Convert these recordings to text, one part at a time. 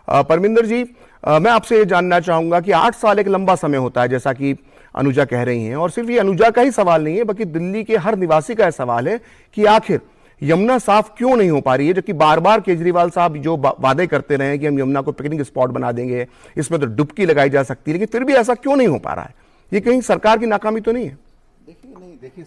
परमिंदर जी, मैं आपसे ये जानना चाहूंगा कि 8 साल एक लंबा समय होता है, जैसा कि अनुजा कह रही हैं, और सिर्फ ये अनुजा का ही सवाल नहीं है बल्कि दिल्ली के हर निवासी का यह सवाल है कि आखिर यमुना साफ क्यों नहीं हो पा रही है, जबकि बार बार केजरीवाल साहब जो वादे करते रहे हैं कि हम यमुना को पिकनिक स्पॉट बना देंगे, इसमें तो डुबकी लगाई जा सकती है, लेकिन फिर भी ऐसा क्यों नहीं हो पा रहा है? ये कहीं सरकार की नाकामी तो नहीं है? देखिए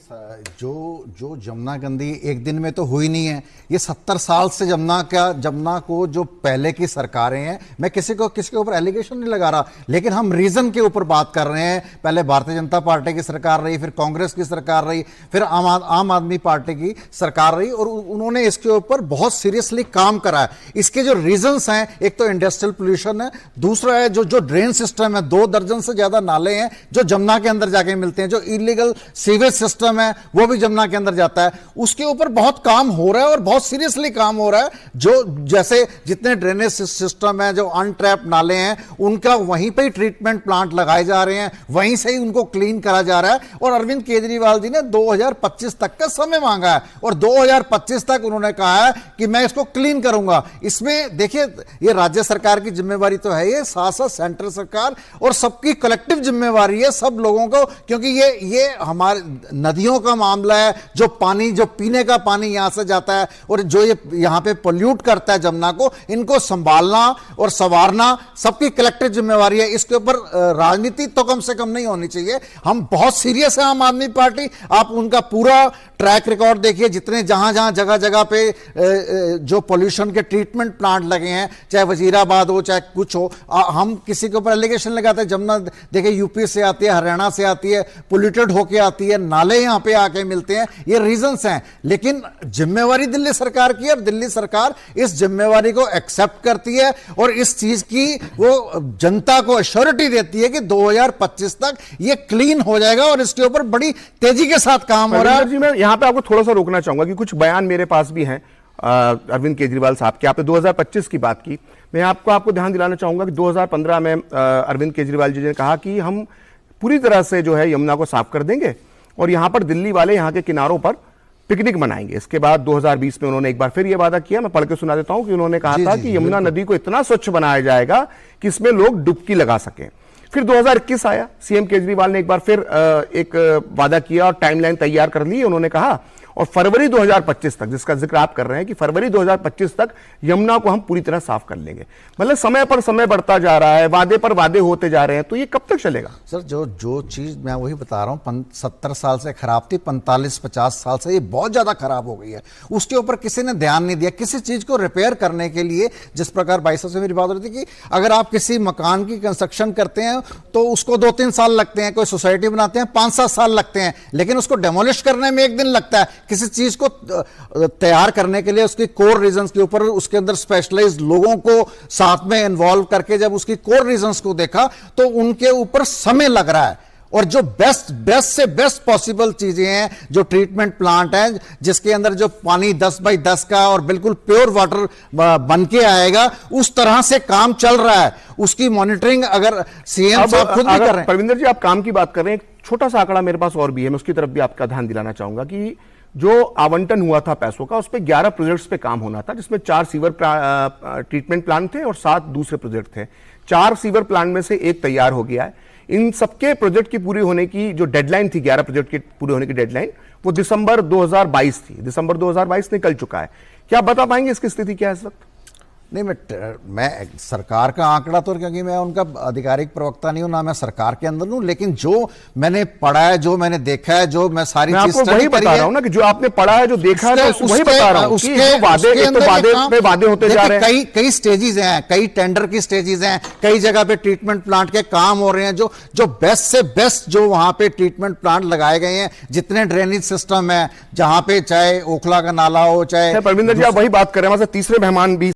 जो जमुना गंदी एक दिन में तो हुई नहीं है। ये 70 साल से जमुना को जो पहले की सरकारें हैं, मैं किसी के ऊपर एलिगेशन नहीं लगा रहा, लेकिन हम रीजन के ऊपर बात कर रहे हैं। पहले भारतीय जनता पार्टी की सरकार रही, फिर कांग्रेस की सरकार रही, फिर आम आदमी पार्टी की सरकार रही, और उन्होंने इसके ऊपर बहुत सीरियसली काम करा है। इसके जो रीजंस हैं, एक तो इंडस्ट्रियल पोल्यूशन है, दूसरा है जो ड्रेन सिस्टम है। 2 दर्जन से ज्यादा नाले हैं जो जमुना के अंदर जाके मिलते हैं। जो इलीगल सीवेज सिस्टम है वो भी जमुना के अंदर जाता है। उसके ऊपर बहुत काम हो रहा है और बहुत सीरियसली काम हो रहा है। जो जैसे जितने ड्रेनेज सिस्टम है, जो अनट्रैप नाले हैं, उनका वहीं पे ही ट्रीटमेंट प्लांट लगाए जा रहे हैं, वहीं से ही उनको क्लीन करा जा रहा है। और अरविंद केजरीवाल जी ने 2025 तक का समय मांगा है, और 2025 तक उन्होंने कहा है कि मैं इसको क्लीन करूंगा। इसमें देखिए, ये राज्य सरकार की जिम्मेवारी तो है, ये साथ साथ सेंट्रल सरकार और सबकी कलेक्टिव जिम्मेवारी है, सब लोगों को, क्योंकि ये हमारे नदियों का मामला है। जो पीने का पानी यहां से जाता है और जो ये यहां पे पोल्यूट करता है जमुना को, इनको संभालना और संवारना सबकी कलेक्टिव जिम्मेवारी है। इसके ऊपर राजनीति तो कम से कम नहीं होनी चाहिए। हम बहुत सीरियस है, आम आदमी पार्टी। आप उनका पूरा ट्रैक रिकॉर्ड देखिए, जितने जहां जगह जगह पे जो पोल्यूशन के ट्रीटमेंट प्लांट लगे हैं, चाहे वजीराबाद हो चाहे कुछ हो, हम किसी के ऊपर एलिगेशन लगाते हैं। जमुना देखिए यूपी से आती है, हरियाणा से आती है, पोल्यूटेड होके आती है, नाले यहां पे आके मिलते हैं। ये रीजंस हैं, लेकिन जिम्मेवारी दिल्ली सरकार की है, और दिल्ली सरकार इस जिम्मेवारी को एक्सेप्ट करती है और इस चीज की वो जनता को एश्योरिटी देती है कि 2025 तक ये क्लीन हो जाएगा, और इसके ऊपर बड़ी तेजी के साथ काम हो रहा है। जी, मैं यहां पे आपको थोड़ा सा रोकना चाहूंगा कि कुछ बयान मेरे पास भी हैं अरविंद केजरीवाल साहब के। आपने 2025 की बात की, मैं आपको ध्यान दिलाना चाहूंगा कि 2015 में अरविंद केजरीवाल जी ने कहा कि हम पूरी तरह से जो है यमुना को साफ कर देंगे और यहां पर दिल्ली वाले यहां के किनारों पर पिकनिक मनाएंगे। इसके बाद 2020 में उन्होंने एक बार फिर यह वादा किया, मैं पढ़ के सुना देता हूं कि उन्होंने कहा था कि यमुना नदी को इतना स्वच्छ बनाया जाएगा कि इसमें लोग डुबकी लगा सकें। फिर 2021 आया, सीएम केजरीवाल ने एक बार फिर एक वादा किया और टाइमलाइन तैयार कर ली। उन्होंने कहा, और फरवरी 2025 तक, जिसका जिक्र आप कर रहे हैं कि फरवरी 2025 तक यमुना को हम पूरी तरह साफ कर लेंगे। मतलब समय पर समय बढ़ता जा रहा है, वादे पर वादे होते जा रहे हैं, तो ये कब तक चलेगा? सर, जो चीज मैं वही बता रहा हूं, 70 साल से खराब थी, 45-50 साल से ये बहुत ज्यादा खराब हो गई है। उसके ऊपर किसी ने ध्यान नहीं दिया। किसी चीज को रिपेयर करने के लिए, जिस प्रकार भाई साहब से मेरी बात हो रही थी कि अगर आप किसी मकान की कंस्ट्रक्शन करते हैं तो उसको 2-3 साल लगते हैं, कोई सोसाइटी बनाते हैं 5-7 साल लगते हैं, लेकिन उसको डेमोलिश करने में 1 दिन लगता है। किसी चीज को तैयार करने के लिए उसके कोर रीजंस के ऊपर, उसके अंदर स्पेशलाइज्ड लोगों को साथ में इन्वॉल्व करके जब उसकी कोर रीजंस को देखा तो उनके ऊपर समय लग रहा है। और जो बेस्ट से बेस्ट पॉसिबल चीजें हैं, जो ट्रीटमेंट प्लांट है जिसके अंदर जो पानी 10x10 का और बिल्कुल प्योर वाटर बन के आएगा, उस तरह से काम चल रहा है। उसकी मॉनिटरिंग अगर सीएम साहब खुद भी कर रहे हैं। परविंदर जी, आप काम की बात कर रहे हैं, एक छोटा सा आंकड़ा मेरे पास और भी है, मैं उसकी तरफ भी आपका ध्यान दिलाना चाहूंगा कि जो आवंटन हुआ था पैसों का, उस पर 11 प्रोजेक्ट्स पे काम होना था, जिसमें 4 सीवर ट्रीटमेंट प्लांट थे और 7 दूसरे प्रोजेक्ट थे। 4 सीवर प्लांट में से 1 तैयार हो गया है। इन सबके प्रोजेक्ट की पूरी होने की जो डेडलाइन थी, 11 प्रोजेक्ट की पूरी होने की डेडलाइन, वो दिसंबर 2022 थी। दिसंबर 2022 निकल चुका है। क्या आप बता पाएंगे इसकी स्थिति क्या है इस वक्त? नहीं, मैं सरकार का आंकड़ा तो, क्योंकि मैं उनका आधिकारिक प्रवक्ता नहीं हूं, ना मैं सरकार के अंदर हूं, लेकिन जो मैंने पढ़ा है, जो मैंने देखा है, जो मैं सारी चीज वही बता रहा हूं ना, कि जो आपने पढ़ा है, जो देखा है, वही बता रहा हूं कि वादे होते जा रहे हैं। कई स्टेजेस हैं, कई टेंडर की स्टेजेस हैं, कई जगह पे ट्रीटमेंट प्लांट के काम हो रहे हैं। जो बेस्ट से बेस्ट जो वहां पे ट्रीटमेंट प्लांट लगाए गए हैं, जितने ड्रेनेज सिस्टम है, जहां पे चाहे ओखला का नाला हो, चाहे परविंदर जी आप वही बात कर रहे हैं। तीसरे मेहमान भी